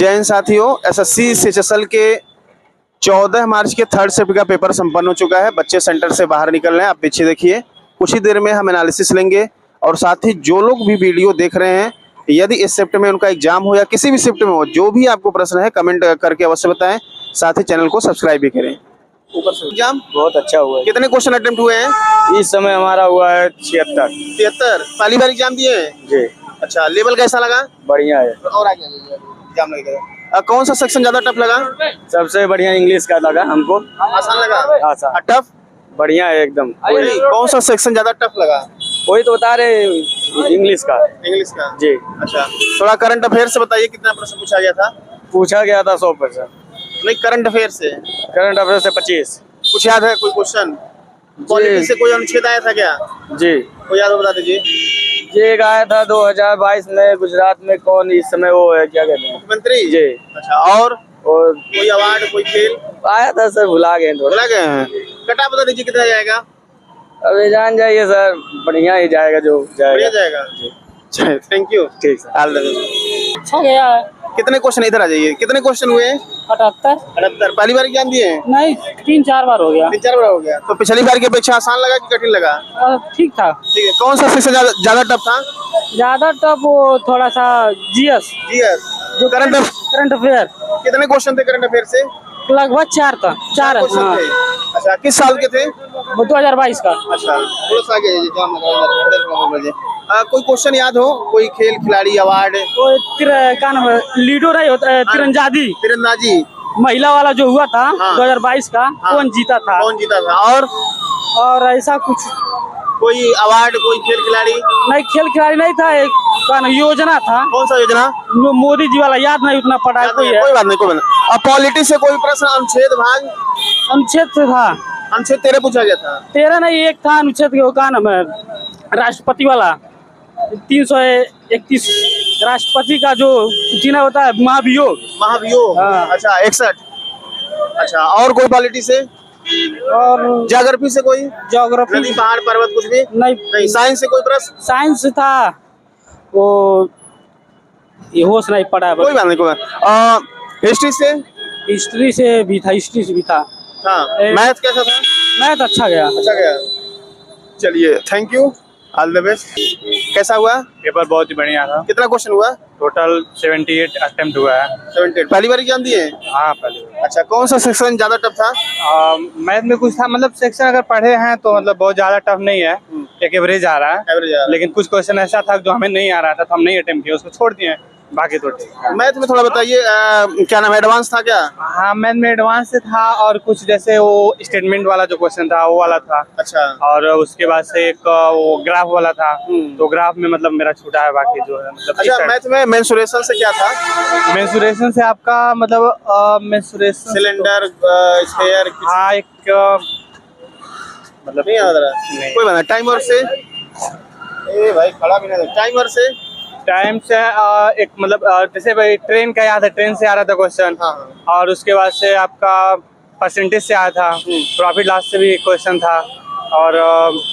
जय हिंद साथियों, SSC CHSL के 14 मार्च के थर्ड शिफ्ट का पेपर संपन्न हो चुका है। बच्चे सेंटर से बाहर निकल रहे हैं। आप पीछे देखिए, कुछ ही देर में हम एनालिसिस लेंगे। और साथ ही जो लोग भी वीडियो देख रहे हैं, यदि इस शिफ्ट में उनका एग्जाम हो या किसी भी शिफ्ट में हो, जो भी आपको प्रश्न है कमेंट करके अवश्य बताएं। साथ ही चैनल को सब्सक्राइब भी करें। ऊपर से एग्जाम बहुत अच्छा हुआ है। कितने क्वेश्चन अटेम्प्ट हुए हैं? इस समय हमारा हुआ है 76। पहली बार एग्जाम दिए हैं जी, अच्छा, लेवल कैसा लगा? बढ़िया है। और आगे एग्जाम लगेगा। कौन सा सेक्शन ज्यादा टफ लगा? सबसे बढ़िया इंग्लिश का लगा हमको। आसान लगा? आसान, टफ बढ़िया है एकदम। कौन सा सेक्शन ज्यादा टफ लगा? वही तो बता रहे, इंग्लिश का। इंग्लिश का जी, अच्छा। थोड़ा करंट अफेयर से बताइए, कितना प्रश्न पूछा गया था? पूछा गया था 100%। नहीं, करंट अफेयर से। करंट अफेयर से 25। कुछ याद है कोई क्वेश्चन? पॉलिटिक्स से कोई अनुच्छेद आया था क्या? जी, कोई याद हो बता दीजिए। ये एक आया था 2022 में, गुजरात में कौन इस समय वो है, क्या कहते हैं, मुख्यमंत्री जी। अच्छा, और कोई अवार्ड, कोई खेल आया था सर, भुला गए थोड़ा। बोला गए हैं। कटा बता दीजिए कितना जाएगा? अभी जान जाइए सर, बढ़िया ही जाएगा जो बढ़िया जाएगा। जाएगा। Thank you. ठीक सर। All the best. अच्छा गया है। कितने क्वेश्चन, इधर आ जाइए, कितने क्वेश्चन हुए? 78। 78। पहली बार एग्जाम दिए हैं? नहीं, 3-4 बार हो गया। 3-4 बार हो गया। तो पिछली बार की अपेक्षा आसान लगा कि कठिन लगा? ठीक था। ठीक है। कौन सा सेक्शन ज्यादा टफ था? ज्यादा टफ वो थोड़ा सा जीएस, जो करंट अफेयर। कितने क्वेश्चन थे करंट अफेयर से? लगभग 4 था। 4 क्वेश्चन थे। अच्छा, किस साल के थे? 2022 का। अच्छा, थोड़ा सा आगे एग्जाम कोई क्वेश्चन याद हो? कोई खेल, खिलाड़ी, अवार्ड? वो क्या नाम है, लीडो रही होता है, तीरंदाजी महिला वाला जो हुआ था। हाँ। 2022 का। हाँ। कौन जीता था? कौन जीता था? और ऐसा कुछ कोई अवार्ड, कोई खेल खिलाड़ी? नहीं, खेल खिलाड़ी नहीं था। एक क्या नाम, योजना था। कौन सा योजना? मोदी जी वाला, याद नहीं उतना पड़ा। कोई है? कोई बात नहीं, कोई बात नहीं। अब पॉलिटिक्स से कोई प्रश्न, अनुच्छेद भाग? अनुच्छेद से था। अनुच्छेद 13 पूछा गया था। 13 नहीं, एक था अनुच्छेद के, क्या नाम है, राष्ट्रपति वाला। 331 राष्ट्रपति का जो चिन्ह होता है, महाभियोग। हाँ। अच्छा, 61। अच्छा, और कोई पॉलिटिक्स से? और ज्योग्राफी से कोई? ज्योग्राफी नदी, पहाड़, पर्वत, कुछ भी नहीं। साइंस से कोई प्रश्न? साइंस था वो, ये होश नहीं पड़ा। कोई बात नहीं, कोई बात। हिस्ट्री से? हिस्ट्री से भी था, हिस्ट्री से भी था। मैथ कैसा था? मैथ अच्छा गया। अच्छा गया। चलिए, thank you, all the best. कैसा हुआ पेपर? बहुत ही बढ़िया था। कितना क्वेश्चन हुआ? टोटल 78 अटेम्प्ट हुआ है। 78। पहली बार एग्जाम दिए? हाँ, पहले। अच्छा, कौन सा सेक्शन ज्यादा टफ था? मैथ में कुछ था, मतलब सेक्शन अगर पढ़े हैं तो मतलब बहुत ज्यादा टफ नहीं है, एक एवरेज आ रहा है। एवरेज। लेकिन कुछ क्वेश्चन ऐसा था जो हमें नहीं आ रहा था, तो हम नहीं अटेम्प्ट किए, उसको छोड़ दिए। बाकी तो ठीक है। मैथ में थोड़ा बताइए, क्या नाम, एडवांस था क्या? हाँ, मैथ में एडवांस से था, और कुछ जैसे वो स्टेटमेंट वाला जो क्वेश्चन था वो वाला था। अच्छा। और उसके बाद से एक वो ग्राफ वाला था, तो ग्राफ में मतलब मेरा छूटा है, बाकी जो है मतलब। अच्छा, मैथ में मेंसुरेशन से क्या था? मेंसुरेशन से आपका मतलब मेंसुरेशन, सिलेंडर, स्फीयर? हाँ, एक मतलब नहीं याद रहा। कोई बात नहीं। टाइमर से? ए भाई, खड़ा भी नहीं। टाइमर से? टाइम से एक मतलब जैसे भाई ट्रेन का याद है, ट्रेन से आ रहा था क्वेश्चन। हाँ। और उसके बाद से आपका परसेंटेज से आया था, प्रॉफिट लॉस से भी क्वेश्चन था। और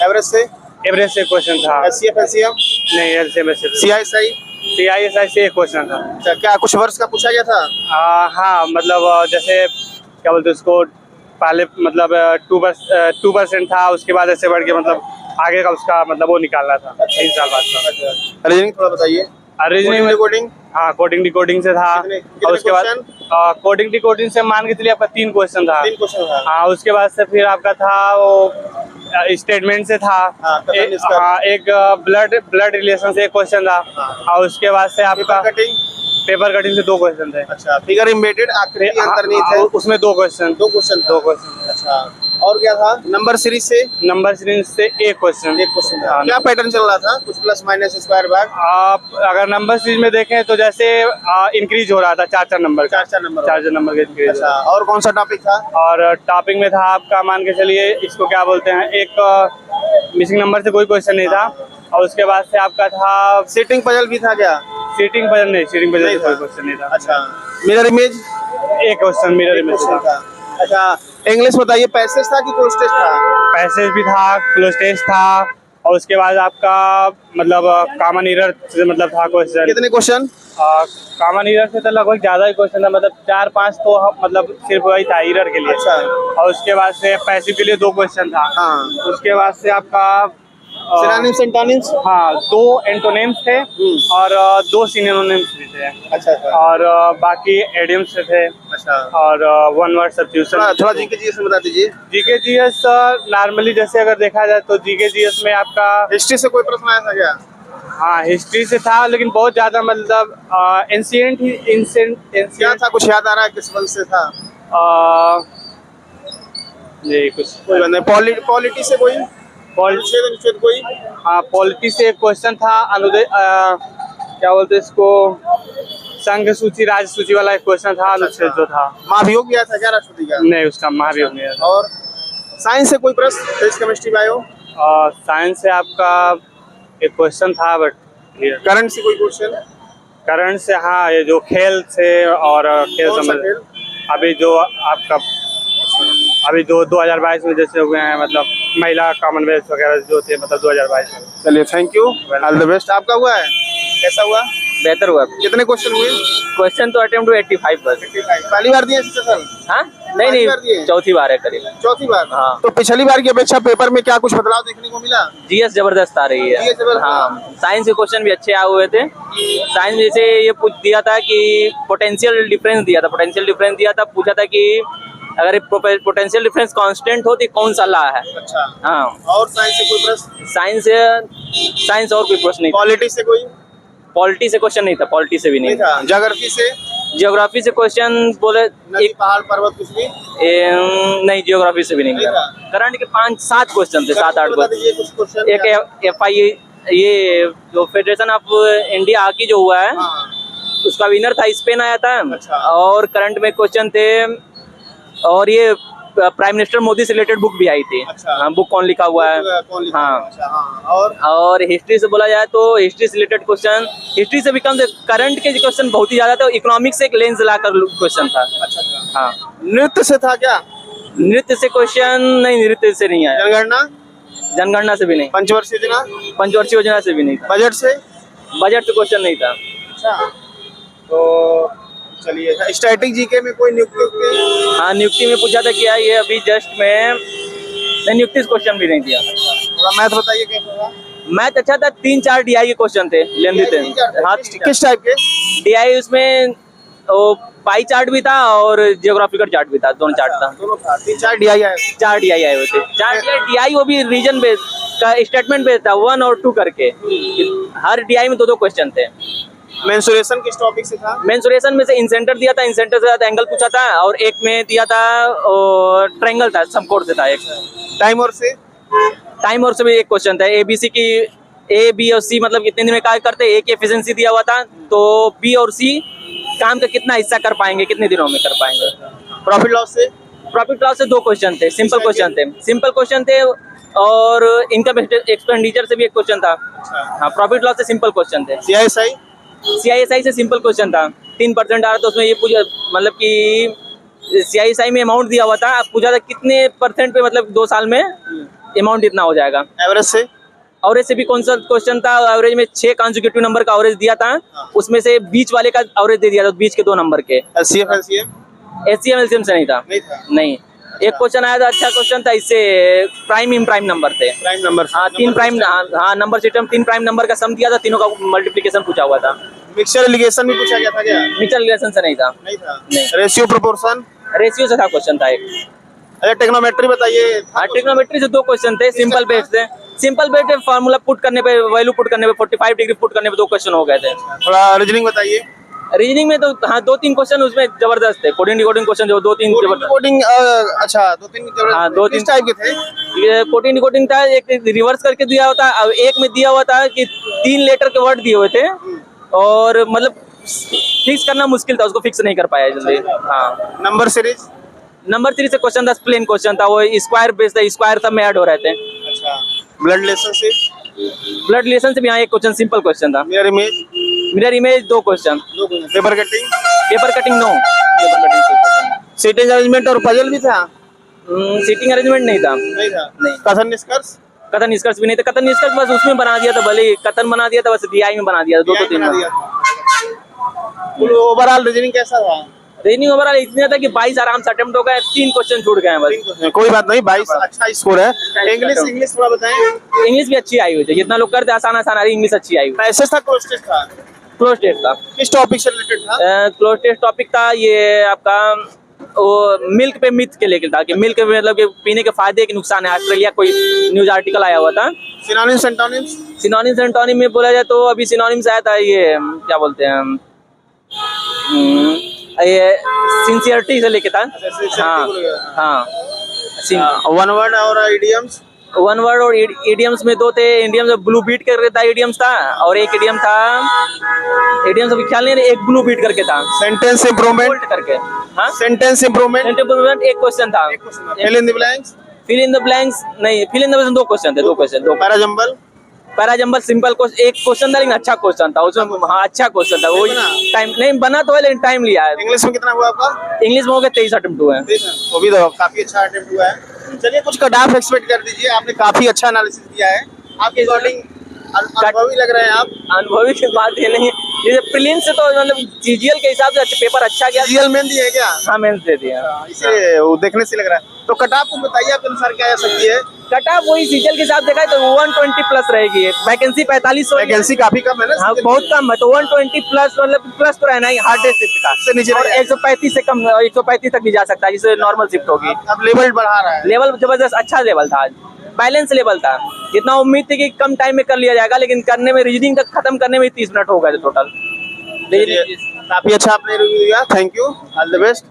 एवरेज से? एवरेज से क्वेश्चन था। HCF, LCM? नहीं, एलसीएम, सीआईएसआई? सीआईएसआई से एक क्वेश्चन था। अच्छा, क्या कुछ वर्ष का पूछा गया था? हाँ, मतलब जैसे क्या बोलते उसको, पहले मतलब 2% था, उसके बाद ऐसे बढ़ के मतलब आगे का उसका मतलब वो निकालना था। 3 साल बाद का। रीजनिंग थोड़ा बताइए। Reasoning, coding? हाँ, कोडिंग डिकोडिंग से था। और उसके बाद कोडिंग डिकोडिंग से मान के चलिए आपका 3 क्वेश्चन था। 3 क्वेश्चन था। हाँ, उसके बाद से फिर आपका था वो स्टेटमेंट से था। हाँ, एक ब्लड रिलेशन से एक क्वेश्चन था। और उसके बाद से आपका पेपर कटिंग से 2 क्वेश्चन थे। अच्छा, फिगर इम्बेडेड, आकृति अंतर्निहित है, उसमें 2 क्वेश्चन। 2 क्वेश्चन। अच्छा, और क्या था? नंबर सीरीज से? नंबर सीरीज से एक क्वेश्चन था। क्या पैटर्न चल रहा था? कुछ प्लस माइनस, स्क्वायर भाग? आप अगर नंबर सीरीज में देखें तो जैसे इंक्रीज हो रहा था, 4-4 नंबर का इंक्रीज। अच्छा, और कौन सा टॉपिक था? और टॉपिक में था आपका, मान के चलिए इसको क्या बोलते हैं, एक मिसिंग नंबर से कोई क्वेश्चन नहीं था। और उसके बाद से आपका था सीटिंग पजल भी था क्या? सीटिंग पजल नहीं, सीटिंग पजल से कोई क्वेश्चन नहीं था। अच्छा, मिरर इमेज? एक क्वेश्चन मिरर इमेज था। अच्छा, इंग्लिश बताइए, पैसेज था कि क्लोज टेस्ट था? पैसेज भी था, क्लोज टेस्ट था। और उसके बाद आपका मतलब कॉमन एरर से मतलब था क्वेश्चन। कितने क्वेश्चन? कॉमन ईयर से तो लगभग ज़्यादा ही क्वेश्चन था, मतलब 4-5 तो मतलब सिर्फ वही था ईयर के लिए। अच्छा। और उसके बाद से पैसिव के लिए 2 क्वेश्चन था। हाँ। उसके बाद से आपका सिनोनिम्स एंटोनिम्स। हाँ 2 एंटोनिम्स थे और 2 सिनोनिम्स भी थे। अच्छा अच्छा। और बाकी एडियम्स थे अच्छा। और 1 वर्ड सब्स्टिट्यूशन। थोड़ा जीके जीएस में बता दीजिए। जीके जीएस नॉर्मली जैसे अगर देखा जाए तो जीके जीएस में आपका हिस्ट्री से कोई प्रश्न आया था क्या? हाँ हिस्ट्री से था, लेकिन बहुत ज़्यादा मतलब एंशिएंट क्या था, कुछ याद आ रहा है किस वंश से था? ये कुछ कोई बात नहीं। पॉलिटी से कोई? अनुच्छेद कोई? हाँ पॉलिटी से एक क्वेश्चन था, अनुदय क्या बोलते हैं इसको, संघ सूची राज्य सूची वाला एक क्वेश्चन था, अनुच्छेद जो था। महाभियोग भी आया था क्या राष्ट्रपति का? नहीं उसका महाभियोग नहीं है। और साइंस से कोई प्रश्न? Physics chemistry bio? साइंस से आपका एक क्वेश्चन था, बट करंट से कोई क्वेश्चन? करंट से हाँ ये जो खेल से और खेल कौन सा संबंध खेल? अभी जो आपका अभी जो 2022 में जैसे हुए हैं, मतलब महिला कॉमनवेल्थ वगैरह जो थे, मतलब 2022 में। चलिए thank you, all the best. आपका हुआ है? कैसा हुआ? बेहतर हुआ। कितने क्वेश्चन हुए? क्वेश्चन तो अटेम्प्ट हुए 85 बस। पहली बार दिए सर? हाँ पहली बार दिए? चौथी बार है करीब। चौथी बार? हाँ। तो पिछली बार की अपेक्षा पेपर में क्या कुछ बदलाव देखने को मिला? जीएस जबरदस्त आ रही है। GS जबरदस्त। हाँ साइंस के क्वेश्चन भी अच्छे आए हुए थे। साइंस में जैसे ये पूछ दिया था कि पोटेंशियल डिफरेंस दिया था, पूछा था कि अगर पोटेंशियल डिफरेंस कांस्टेंट हो तो कौन सा लॉ है। अच्छा। हाँ। और साइंस से कोई प्रश्न? साइंस और कोई प्रश्न नहीं था। पॉलिटी से कोई? पॉलिटी से क्वेश्चन नहीं था, पॉलिटी से भी नहीं था। ज्योग्राफी से? ज्योग्राफी से क्वेश्चन बोले नदी पहाड़ पर्वत कुछ भी? नहीं ज्योग्राफी से भी नहीं था। करंट के 5-7 क्वेश्चन थे, 7-8 क्वेश्चन। एक FI ये जो फेडरेशन ऑफ इंडिया हॉकी जो हुआ है उसका विनर था, स्पेन आया था। अच्छा। और करंट में क्वेश्चन थे, और ये प्राइम मिनिस्टर मोदी से रिलेटेड बुक भी आई थी। अच्छा। हाँ बुक कौन लिखा हुआ है। हाँ। अच्छा, हाँ। और हिस्ट्री से बोला जाए तो हिस्ट्री से रिलेटेड क्वेश्चन, हिस्ट्री से भी कम थे। करंट के क्वेश्चन बहुत ही ज्यादा थे। इकोनॉमिक्स से एक लेंस लाकर क्वेश्चन था। अच्छा। हाँ। नृत्य से था क्या? नृत्य से क्वेश्चन नहीं, नृत्य से नहीं आया। जनगणना से भी नहीं। पंचवर्षीय योजना से भी नहीं था। बजट से क्वेश्चन नहीं था। अच्छा। तो चलिए, स्टैटिक जीके में कोई नियुक्ति? हाँ नियुक्ति में पूछा था क्या, ये अभी जस्ट में नियुक्ति क्वेश्चन भी नहीं दिया। थोड़ा मैथ बताइए कैसा हुआ? मैथ अच्छा था, 3-4 DI के क्वेश्चन थे, लेंदी थे। हाँ किस टाइप के? DI उसमें पाई चार्ट भी था और जियोग्राफिकल चार्ट भी था, दोनों चार्ट था। दोनों था। 3-4 DI आए? 4 DI आए हुए थे। 4 DI वो भी रीजन बेस्ड का, स्टेटमेंट बेस्ड था, 1 और 2 करके। हर DI में 2-2 क्वेश्चन थे। मेंसुरेशन किस टॉपिक से था? मेंसुरेशन में से इंसेंटर दिया था, इंसेंटर से एंगल पूछा था, और एक में दिया था ट्रायंगल था, समकोण से था एक। टाइम और से भी एक क्वेश्चन था। ABC की A, B और C मतलब कितने दिन में कार्य करते, A की एफिशिएंसी दिया हुआ था, तो B और C काम का कितना हिस्सा कर पाएंगे, कितने दिनों में कर पाएंगे। प्रॉफिट लॉस से 2 क्वेश्चन थे, सिंपल क्वेश्चन थे। और इनकम एक्सपेंडिचर से भी एक क्वेश्चन था। हाँ प्रॉफिट लॉस से सिंपल क्वेश्चन थे। CISI से सिंपल क्वेश्चन था, 3% आ रहा था उसमें। ये पूछा मतलब कि CISI में अमाउंट दिया हुआ था, अब पूछा था कितने % पे, मतलब 2 साल में अमाउंट इतना हो जाएगा। एवरेज से भी कौन सा क्वेश्चन था, एवरेज में 6 कॉन्सेक्यूटिव नंबर का एवरेज दिया था, उसमें से बीच वाले का एवरेज दे दिया था, बीच के 2 नंबर के। SCM LCM से नहीं था। नहीं। एक क्वेश्चन आया था, अच्छा क्वेश्चन था, इससे प्राइम इम्प्राइम नंबर थे। हाँ 3 प्राइम, हाँ नंबर सिस्टम 3 प्राइम नंबर का सम दिया था, तीनों का मल्टीप्लिकेशन पूछा हुआ था। मिक्सचर एलिगेशन भी पूछा गया था क्या? मिक्सचर एलिगेशन से नहीं था। Ratio proportion? रेशियो से था क्वेश्चन था एक। अच्छा टेक्नोमेट्री बताइए। हाँ टेक्नोमेट्री से 2 क्वेश्चन थे, सिंपल बेस्ड थे। सिंपल बेस्ड फार्मूला पुट करने पे, वैल्यू पुट करने पे, 45 डिग्री पुट करने पे 2 क्वेश्चन हो गए थे। थोड़ा रीजनिंग बताइए। रीजनिंग में तो हाँ 2-3 क्वेश्चन उसमें जबरदस्त थे। कोडिंग डिकोडिंग क्वेश्चन जो 2-3 जबरदस्त। अच्छा 2-3 हाँ 2-3 टाइप के थे। ये कोडिंग डिकोडिंग था, एक रिवर्स करके दिया हुआ था, अब एक में दिया हुआ था कि 3 लेटर के वर्ड दिए हुए थे, और मतलब फिक्स करना मुश्किल था, उसको फिक्स नहीं कर पाया जल्दी। हाँ नंबर सीरीज से क्वेश्चन था, प्लेन क्वेश्चन था, वो स्क्वायर बेस्ड था, स्क्वायर सब में ऐड हो रहे थे। अच्छा। ब्लड रिलेशन से भी यहाँ एक क्वेश्चन सिंपल क्वेश्चन था। Mirror image 2 question. Paper cutting no. Seating arrangement और पजल भी था? सीटिंग अरेंजमेंट नहीं था। नहीं। कथन निष्कर्ष भी नहीं था। कथन निष्कर्ष बस उसमें बना दिया था, भले कथन बना दिया था, बस DI में बना दिया था, 2-3 बार। ओवरऑल रीजनिंग कैसा था? रीजनिंग ओवरऑल इतना था कि 22 आराम से अटेम्प्ट हो गए, 3 क्वेश्चन छूट गए हैं बस। कोई बात नहीं, 22 अच्छा स्कोर है। इंग्लिश थोड़ा बताएं। इंग्लिश भी अच्छी आई हुई थी, जितना लोग करते आसान आसान आ रही, इंग्लिश अच्छी आई हुई। मैसेज था, क्लोज टेस्ट था? क्लोज टेस्ट था। किस टॉपिक से रिलेटेड था? क्लोज टेस्ट टॉपिक था ये आपका, वो मिल्क पे मिथ के लेकर था कि मिल्क मतलब कि पीने के फायदे के नुकसान है। ऑस्ट्रेलिया कोई न्यूज आर्टिकल आया हुआ था। Synonyms antonyms? सिनोनिम्स एंटोनिम में बोला जाए तो अभी सिनोनिम्स आया था ये क्या बोलते हैं ये सिंसियरिटी से लेके था। हाँ वन वर्ड और इडियम्स? वन वर्ड और इडियम्स में 2 थे। इडियम्स ब्लू बीट करके था, इडियम्स था, और एक इडियम था, इडियम्स अभी ख्याल नहीं, एक ब्लू बीट करके था। सेंटेंस इंप्रूवमेंट बोल्ट करके, हाँ सेंटेंस इंप्रूवमेंट? इंप्रूवमेंट एक क्वेश्चन था। Fill in the blanks? Fill in the blanks नहीं, fill in the blanks 2 question थे, 2 question. Parajumble? Parajumble simple question, एक क्वेश्चन था लेकिन अच्छा क्वेश्चन था उसमें। हाँ अच्छा क्वेश्चन था, वो टाइम नहीं बना तो है लेकिन टाइम लिया है। इंग्लिश में कितना हुआ आपका? इंग्लिश में हो गया 23 अटेम्प्ट हुए हैं। वो भी तो काफी अच्छा अटेम्प्ट हुआ है। चलिए कुछ कट ऑफ एक्सपेक्ट कर दीजिए, आपने काफी अच्छा एनालिसिस किया है। आपके अकॉर्डिंग अनुभवी लग रहे हैं आप। अनुभवी की बात ये नहीं, ये प्रीलिम्स से तो मतलब जीजीएल के हिसाब से पेपर अच्छा गया। जीएल मेन दिए क्या? हाँ मेंस दे दिया, इसे वो देखने से लग रहा है। तो कट ऑफ को बताइए आपके अनुसार क्या आ सकती है? कट ऑफ वही सीजीएल के हिसाब देखा है तो 120 प्लस रहेगी। वैकेंसी 4500, वैकेंसी काफी कम है ना? हाँ बहुत कम है, तो 120 प्लस मतलब प्लस तो रहना ही हार्ड डे शिफ्ट का। से नीचे और 135 से कम, 135 तक भी जा सकता है जिससे नॉर्मल शिफ्ट होगी। अब लेवल बढ़ा रहा है। लेवल जबरदस्त अच्छा लेवल था आज, बैलेंस लेवल था। जितना उम्मीद थी कि कम टाइम में कर लिया जाएगा, लेकिन करने में रीजनिंग तक खत्म करने में 30 मिनट हो गए टोटल। काफी अच्छा आपने रिव्यू दिया, thank you, all the best.